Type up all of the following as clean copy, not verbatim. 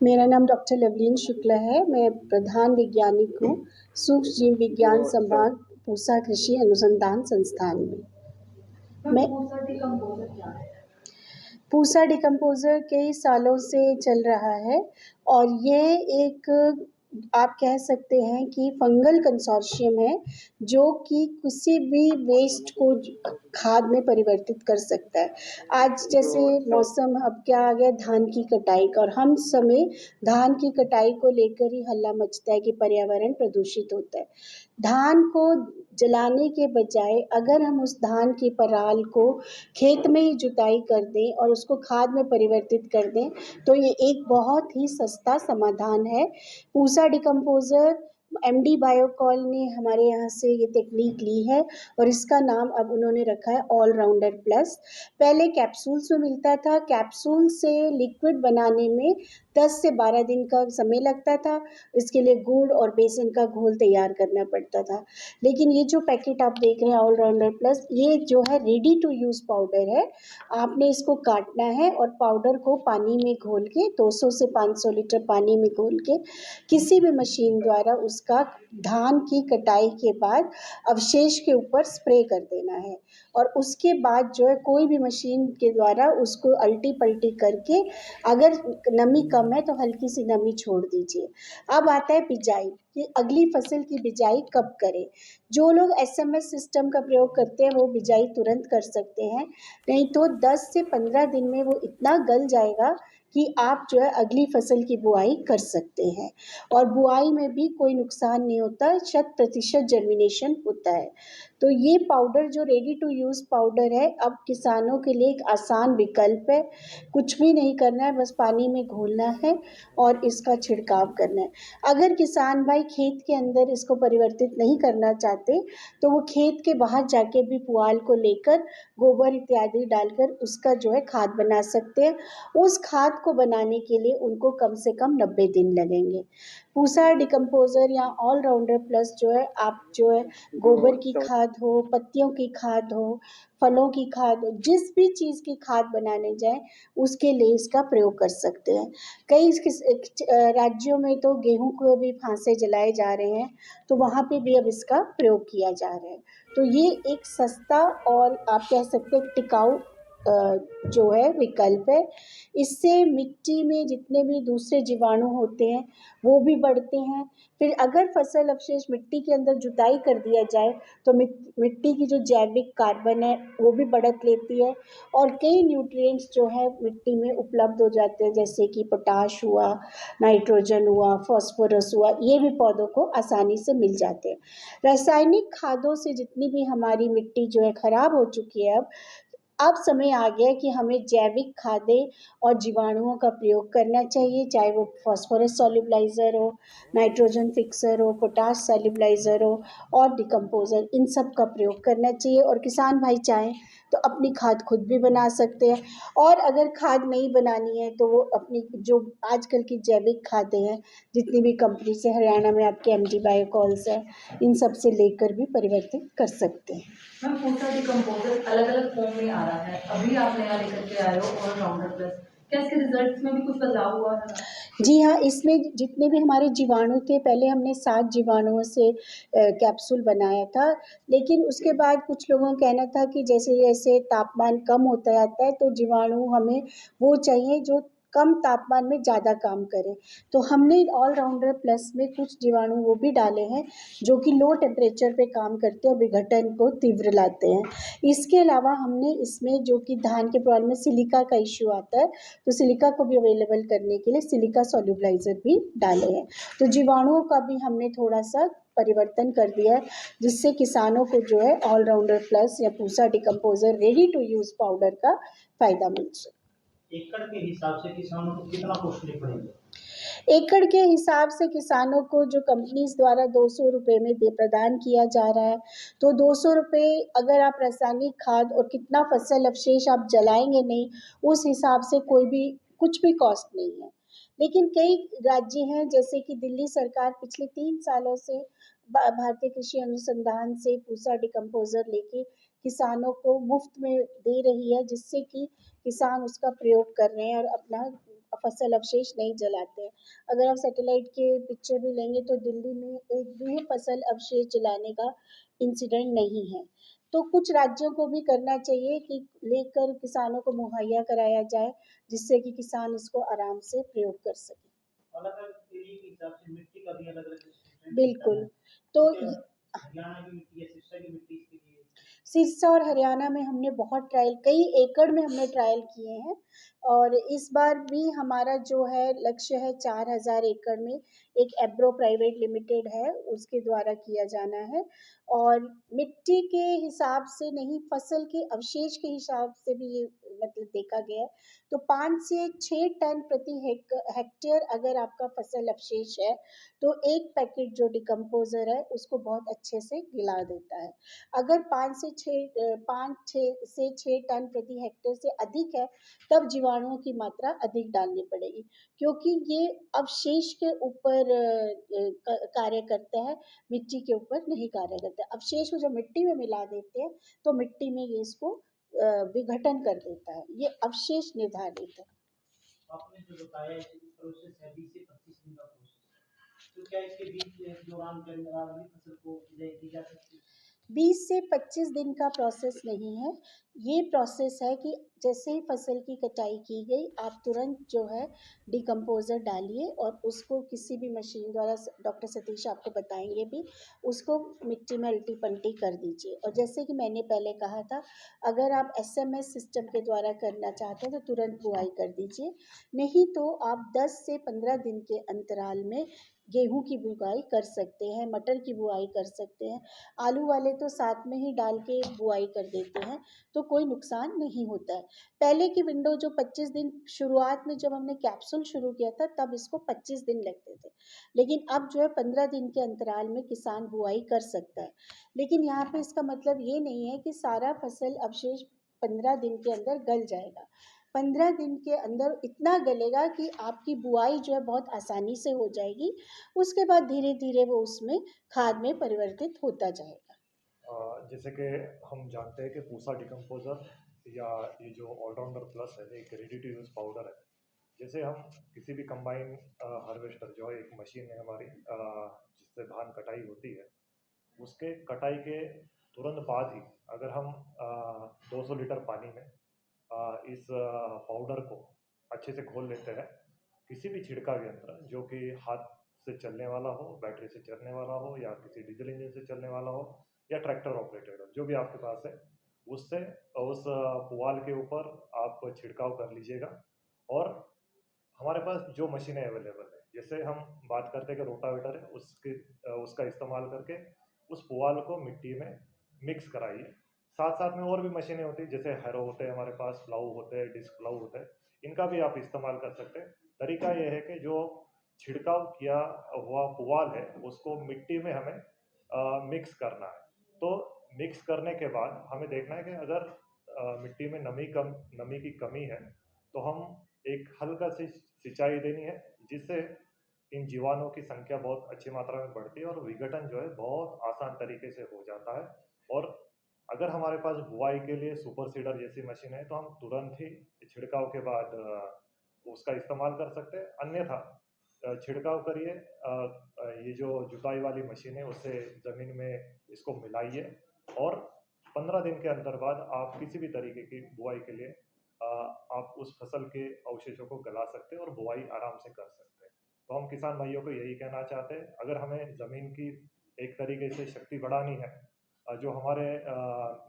मेरा नाम डॉक्टर लवलीन शुक्ला है। मैं प्रधान वैज्ञानिक हूँ सूक्ष्म जीव विज्ञान संभाग पूसा कृषि अनुसंधान संस्थान में। मैं पूसा डिकम्पोज़र कई सालों से चल रहा है और ये एक आप कह सकते हैं कि फंगल कंसोर्शियम है जो कि किसी भी वेस्ट को खाद में परिवर्तित कर सकता है। आज जैसे मौसम अब क्या आ गया धान की कटाई का, और हम समय धान की कटाई को लेकर ही हल्ला मचता है कि पर्यावरण प्रदूषित होता है। धान को जलाने के बजाय अगर हम उस धान की पराल को खेत में ही जुताई कर दें और उसको खाद में परिवर्तित कर दें तो ये एक बहुत ही सस्ता समाधान है। पूसा डिकम्पोज़र एमडी बायोकॉल ने हमारे यहाँ से ये तकनीक ली है और इसका नाम अब उन्होंने रखा है ऑलराउंडर प्लस। पहले कैप्सूल्स में मिलता था, कैप्सूल से लिक्विड बनाने में 10 से 12 दिन का समय लगता था। इसके लिए गुड़ और बेसन का घोल तैयार करना पड़ता था। लेकिन ये जो पैकेट आप देख रहे हैं ऑलराउंडर प्लस, ये जो है रेडी टू यूज़ पाउडर है। आपने इसको काटना है और पाउडर को पानी में घोल के 200 से 500 लीटर पानी में घोल के किसी भी मशीन द्वारा उसका धान की कटाई के बाद अवशेष के ऊपर स्प्रे कर देना है और उसके बाद जो है कोई भी मशीन के द्वारा उसको अल्टी पल्टी करके अगर नमी कम है तो हल्की सी नमी छोड़ दीजिए। अब आता है बिजाई कि अगली फसल की बिजाई कब करें। जो लोग एसएमएस सिस्टम का प्रयोग करते हैं वो बिजाई तुरंत कर सकते हैं, नहीं तो 10 से 15 दिन में वो इतना गल जाएगा कि आप जो है अगली फसल की बुआई कर सकते हैं और बुआई में भी कोई नुकसान नहीं होता, 100% जर्मिनेशन होता है। तो ये पाउडर जो रेडी टू यूज़ पाउडर है अब किसानों के लिए एक आसान विकल्प है। कुछ भी नहीं करना है, बस पानी में घोलना है और इसका छिड़काव करना है। अगर किसान भाई खेत के अंदर इसको परिवर्तित नहीं करना चाहते तो वो खेत के बाहर जाके भी पुआल को लेकर गोबर इत्यादि डालकर उसका जो है खाद बना सकते हैं। उस खाद को बनाने के लिए उनको कम से कम 90 दिन लगेंगे। पूसा डिकम्पोज़र या ऑलराउंडर प्लस जो है आप जो है गोबर की खाद हो, पत्तियों की खाद हो, फलों की खाद हो, जिस भी चीज़ की खाद बनाने जाएँ उसके लिए इसका प्रयोग कर सकते हैं। कई राज्यों में तो गेहूँ को भी फांसे जलाए जा रहे हैं, तो वहाँ पे भी अब इसका प्रयोग किया जा रहा है। तो ये एक सस्ता और आप कह सकते हैं टिकाऊ जो है विकल्प है। इससे मिट्टी में जितने भी दूसरे जीवाणु होते हैं वो भी बढ़ते हैं। फिर अगर फसल अवशेष मिट्टी के अंदर जुताई कर दिया जाए तो मिट्टी की जो जैविक कार्बन है वो भी बढ़त लेती है और कई न्यूट्रिएंट्स जो है मिट्टी में उपलब्ध हो जाते हैं, जैसे कि पोटाश हुआ, नाइट्रोजन हुआ, फास्फोरस हुआ, ये भी पौधों को आसानी से मिल जाते हैं। रासायनिक खादों से जितनी भी हमारी मिट्टी जो है खराब हो चुकी है अब समय आ गया कि हमें जैविक खादें और जीवाणुओं का प्रयोग करना चाहिए, चाहे वो फास्फोरस सॉल्युबलाइज़र हो, नाइट्रोजन फिक्सर हो, पोटाश सॉल्युबलाइज़र हो और डिकम्पोज़र, इन सब का प्रयोग करना चाहिए। और किसान भाई चाहें तो अपनी खाद खुद भी बना सकते हैं और अगर खाद नहीं बनानी है तो वो अपनी जो आजकल की जैविक खादें हैं जितनी भी कंपनी से, हरियाणा में आपके एमडी बायोकॉल्स है, इन सब से लेकर भी परिवर्तित कर सकते हैं। मैम पूसा डिकम्पोज़र अलग-अलग फॉर्म में आ रहा है, अभी आप नया लेकर के आए हो ऑलराउंडर प्लस, क्या इसके रिजल्ट्स में भी कुछ बदलाव हुआ है? जी हाँ, इसमें जितने भी हमारे जीवाणु थे, पहले हमने 7 जीवाणुओं से कैप्सूल बनाया था, लेकिन उसके बाद कुछ लोगों का कहना था कि जैसे-जैसे तापमान कम होता जाता है तो जीवाणु हमें वो चाहिए जो कम तापमान में ज़्यादा काम करें। तो हमने ऑलराउंडर प्लस में कुछ जीवाणु वो भी डाले हैं जो कि लो टेम्परेचर पे काम करते हैं और विघटन को तीव्र लाते हैं। इसके अलावा हमने इसमें जो कि धान के पुआल में सिलिका का इश्यू आता है, तो सिलिका को भी अवेलेबल करने के लिए सिलिका सॉल्युबलाइज़र भी डाले हैं। तो जीवाणुओं का भी हमने थोड़ा-सा परिवर्तन कर दिया है, जिससे किसानों को जो है ऑलराउंडर प्लस या Pusa decomposer ready to use powder का फ़ायदा मिल सके। एकड़ के हिसाब से किसानों को कितना कॉस्टली पड़ेगा? एकड़ के हिसाब से किसानों को जो कंपनीज़ द्वारा 200 रुपए में प्रदान किया जा रहा है, तो 200 रुपए अगर आप रासायनिक खाद और कितना फसल अवशेष आप जलाएँगे नहीं, उस हिसाब से कोई भी कुछ भी कॉस्ट नहीं है। लेकिन कई राज्य हैं जैसे कि दिल्ली सरकार पिछले 3 सालों से भारतीय कृषि अनुसंधान से पूसा डिकम्पोज़र लेके किसानों को मुफ्त में दे रही है, जिससे कि किसान उसका प्रयोग कर रहे हैं और अपना फसल अवशेष नहीं जलाते हैं। अगर आप सैटेलाइट के पिक्चर भी लेंगे तो दिल्ली में एक भी फसल अवशेष जलाने का इंसिडेंट नहीं है। तो कुछ राज्यों को भी करना चाहिए कि लेकर किसानों को मुहैया कराया जाए, जिससे कि किसान इसको आराम से प्रयोग कर सकें। अलग अलग एरिया के हिसाब से मिट्टी का भी अलग अलग डिफरेंट होता बिल्कुल। है। तो तो क्या हरियाणा की मिट्टी या सिरसा की मिट्टी इसके लिए? सिरसा और हरियाणा में हमने बहुत ट्रायल, कई एकड़ में हमने ट्रायल किए हैं, और इस बार भी हमारा जो है लक्ष्य है 4,000 एकड़ में एक एब्रो प्राइवेट लिमिटेड है उसके द्वारा किया जाना है। और मिट्टी के हिसाब से नहीं, फसल के अवशेष के हिसाब से भी ये मतलब देखा गया है। तो 5 से 6 टन प्रति हेक्टेयर अगर आपका फसल अवशेष है तो एक पैकेट जो डिकम्पोजर है उसको बहुत अच्छे से गिला देता है। अगर 5 से 6 टन प्रति हेक्टेयर से अधिक है तब जीवाणुओं की मात्रा अधिक डालनी पड़ेगी, क्योंकि ये अवशेष के ऊपर कार्य करता है, मिट्टी के ऊपर नहीं कार्य करता है। अवशेष को जब मिट्टी में मिला देते हैं तो मिट्टी में ये इसको विघटन कर देता है। ये अवशेष निर्धारित है। आपने जो बताया ये प्रोसेस है 20 से 25 दिन का प्रोसेस। तो क्या इसके बीच के दौरान के अंदर अगली फसल को बिजाई की जा सकती है? 20 से 25 दिन का प्रोसेस नहीं है। ये प्रोसेस है कि जैसे ही फसल की कटाई की गई आप तुरंत जो है डिकम्पोज़र डालिए और उसको किसी भी मशीन द्वारा, डॉक्टर सतीश आपको बताएंगे भी, उसको मिट्टी में उल्टी-पल्टी कर दीजिए। और जैसे कि मैंने पहले कहा था, अगर आप एसएमएस सिस्टम के द्वारा करना चाहते हैं तो तुरंत बुआई कर दीजिए, नहीं तो आप 10 से 15 दिन के अंतराल में गेहूँ की बुआई कर सकते हैं, मटर की बुआई कर सकते हैं। आलू वाले तो साथ में ही डाल के बुआई कर देते हैं, तो कोई नुकसान नहीं होता है। पहले की विंडो जो 25 दिन, शुरुआत में जब हमने कैप्सूल शुरू किया था तब इसको 25 दिन लगते थे, लेकिन अब जो है 15 दिन के अंतराल में किसान बुआई कर सकता है। लेकिन यहाँ पे इसका मतलब ये नहीं है कि सारा फसल अवशेष 15 दिन के अंदर गल जाएगा। 15 दिन के अंदर इतना गलेगा कि आपकी बुआई जो है बहुत आसानी से हो जाएगी। उसके बाद धीरे धीरे वो उसमें खाद में परिवर्तित होता जाएगा। जैसे कि हम जानते हैं कि पूसा डिकम्पोज़र या ये जो ऑलराउंडर प्लस है एक रेडी टू यूज़ पाउडर है। जैसे हम किसी भी कंबाइन हार्वेस्टर जो है एक मशीन है हमारी जिससे धान कटाई होती है, उसके कटाई के तुरंत बाद ही अगर हम 200 लीटर पानी में इस पाउडर को अच्छे से घोल लेते हैं, किसी भी छिड़काव यंत्र जो कि हाथ से चलने वाला हो, बैटरी से चलने वाला हो या किसी डीजल इंजन से चलने वाला हो या ट्रैक्टर ऑपरेटेड हो, जो भी आपके पास है, उससे उस पुआल के ऊपर आप छिड़काव कर लीजिएगा। और हमारे पास जो मशीनें अवेलेबल है, जैसे हम बात करते हैं कि रोटावेटर है, उसका इस्तेमाल करके उस पुआल को मिट्टी में मिक्स कराइए। साथ साथ में और भी मशीनें होती हैं, जैसे हैरो होते हैं हमारे पास, प्लाऊ होते हैं, डिस्क प्लाऊ होते हैं, इनका भी आप इस्तेमाल कर सकते हैं। तरीका ये है कि जो छिड़काव किया हुआ पुआल है उसको मिट्टी में हमें मिक्स करना है। तो मिक्स करने के बाद हमें देखना है कि अगर मिट्टी में नमी की कमी है तो हम एक हल्का सी सिंचाई देनी है, जिससे इन जीवाणुओं की संख्या बहुत अच्छी मात्रा में बढ़ती है और विघटन जो है बहुत आसान तरीके से हो जाता है। और अगर हमारे पास बुआई के लिए सुपर सीडर जैसी मशीन है तो हम तुरंत ही छिड़काव के बाद उसका इस्तेमाल कर सकते हैं। अन्यथा छिड़काव करिए, ये जो जुताई वाली मशीन है उससे ज़मीन में इसको मिलाइए और 15 दिन के अंतर बाद आप किसी भी तरीके की बुआई के लिए आप उस फसल के अवशेषों को गला सकते हैं और बुआई आराम से कर सकते हैं। तो हम किसान भाइयों को यही कहना चाहते हैं, अगर हमें ज़मीन की एक तरीके से शक्ति बढ़ानी है, जो हमारे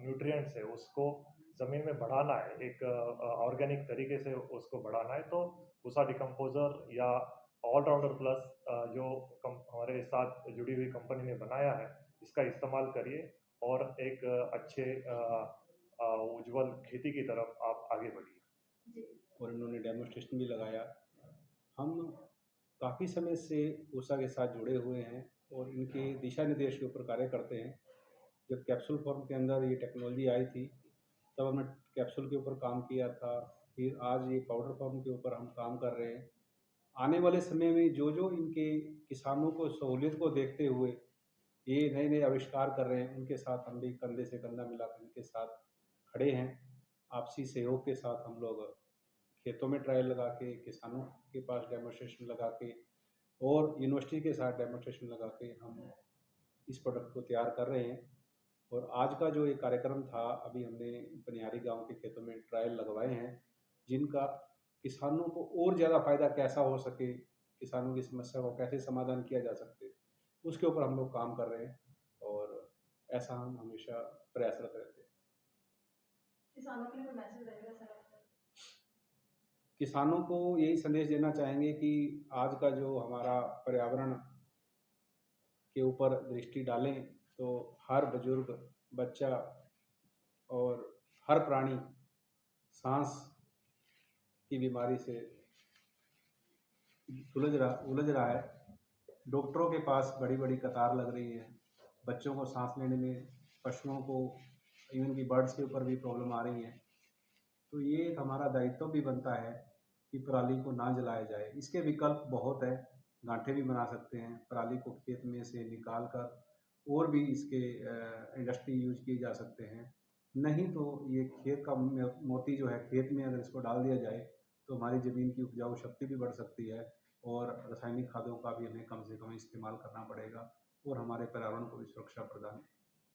न्यूट्रिएंट्स है उसको ज़मीन में बढ़ाना है, एक ऑर्गेनिक तरीके से उसको बढ़ाना है, तो पूसा डिकम्पोज़र या ऑलराउंडर प्लस जो हमारे साथ जुड़ी हुई कंपनी ने बनाया है, इसका इस्तेमाल करिए और एक अच्छे उज्जवल खेती की तरफ आप आगे बढ़िए। और इन्होंने डेमोस्ट्रेशन भी लगाया। हम काफ़ी समय से ऊषा के साथ जुड़े हुए हैं और इनके दिशा निर्देश के ऊपर कार्य करते हैं। जब कैप्सूल फॉर्म के अंदर ये टेक्नोलॉजी आई थी तब हमने कैप्सूल के ऊपर काम किया था, फिर आज ये पाउडर फॉर्म के ऊपर हम काम कर रहे हैं। आने वाले समय में जो जो इनके किसानों को सहूलियत को देखते हुए ये नए नए आविष्कार कर रहे हैं, उनके साथ हम भी कंधे से कंधा मिलाकर इनके साथ खड़े हैं। आपसी सहयोग के साथ हम लोग खेतों में ट्रायल लगा के, किसानों के पास डेमोन्स्ट्रेशन लगा के और यूनिवर्सिटी के साथ डेमोन्स्ट्रेशन लगा के हम इस प्रोडक्ट को तैयार कर रहे हैं। और आज का जो ये कार्यक्रम था, अभी हमने बनियारी गांव के खेतों में ट्रायल लगवाए हैं, जिनका किसानों को और ज़्यादा फायदा कैसा हो सके, किसानों की समस्या को कैसे समाधान किया जा सकते, उसके ऊपर हम लोग काम कर रहे हैं और ऐसा हम हमेशा प्रयासरत रहते हैं। किसानों के लिए कोई मैसेज रहेगा सर आपका? किसानों को यही संदेश देना चाहेंगे कि आज का जो हमारा पर्यावरण के ऊपर दृष्टि डालें तो हर बुजुर्ग, बच्चा और हर प्राणी सांस की बीमारी से उलझ रहा है। डॉक्टरों के पास बड़ी बड़ी कतार लग रही है, बच्चों को सांस लेने में, पशुओं को, इवन की बर्ड्स के ऊपर भी प्रॉब्लम आ रही है। तो ये एक हमारा दायित्व भी बनता है कि पराली को ना जलाया जाए। इसके विकल्प बहुत है, गांठे भी बना सकते हैं, पराली को खेत में से निकाल कर और भी इसके इंडस्ट्री यूज किए जा सकते हैं। नहीं तो ये खेत का मोती जो है, खेत में अगर इसको डाल दिया जाए तो हमारी ज़मीन की उपजाऊ शक्ति भी बढ़ सकती है और रासायनिक खादों का भी हमें कम से कम इस्तेमाल करना पड़ेगा और हमारे पर्यावरण को भी सुरक्षा प्रदान